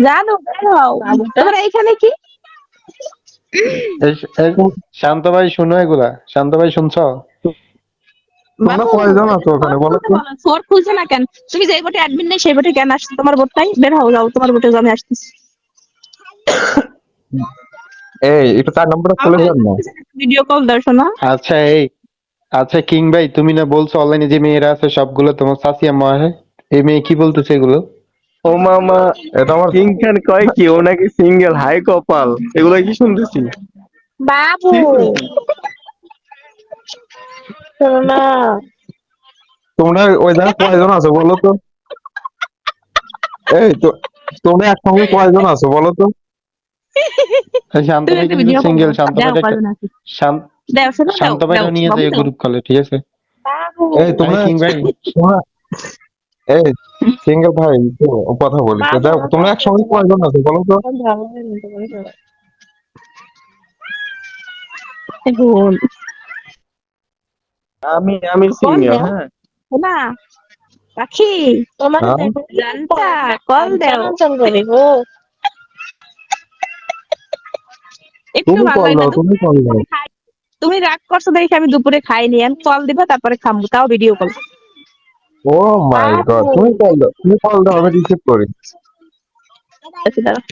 জানো দাঁড়াও, তোমরা এখানে কি? এই এই শান্ত ভাই শুনো এগুলা, শান্ত ভাই শুনছো? তোমরা বাবু কয়জন আছো ওখানে বলো তো? ফোর খুলছে না কেন? তুমি যে বোটে অ্যাডমিন নেই সেই বোটে কেন আসছো? তোমার বোটটাই বের হও, যাও তোমার বোটে আমি আসতেছি। এই একটু 4 নম্বরটা খুলে যান না। ভিডিও কল দাও শোনা। আচ্ছা আচ্ছা কিং ভাই, তুমি না বলছো অনলাইনে যে মেয়েরা আছে সবগুলো তোমার চাচি আম্মা হয়? এই মেয়ে কি বলতেছে এগুলো? ও মামা, এটা আমার কিং খান কয় কি ও নাকি সিঙ্গেল, হাই কপাল, এগুলো কি শুনতেছি? বাবু কি শুনছি? শোনো না। তোমরা ওই জায়গায় কয়জন আছো বলো তো? এই তো তোমরা একসঙ্গে কয়জন আছো বলো তো? শান্ত তুমি ভাই একটা কিন্তু ভিডিও কল সিঙ্গেল। দাও, দাও কয়জন আছে। শান্ত দাও শোনো, দাও শান্ত দাও ভাইও নিয়ে বাবু যায় দাও। গ্রুপ কলে, ঠিক আছে? বাবু এই আরে তোমরা কিং ভাই, তোমরা এই সিঙ্গেল ভাই তো কথা বলি তো, বাবু দেখো আমার তোমরা কথা একসঙ্গে শোনো। কয়জন আছো বলো তো? আমার ভালো লাগে না তোমার সাথে। এখন আমি কল সিঙ্গেল, দাও হ্যাঁ। না পাখি, তোমার হ্যাঁ দেখো জানটা কল দাও করে গো। একটু তুমি ভালো কল লাগে না দাও, তুমি কল দাও। দুপুরে খাই। তুমি রাগ করছো দেখে আমি দুপুরে খাইনি, আমি কল দিবা তারপরে খামু, তাও ভিডিও কল। ও মাই গড, বাবু তুমি কল দাও, তুমি কল দাও, আমি রিসিভ করি। আচ্ছা দাঁড়াও।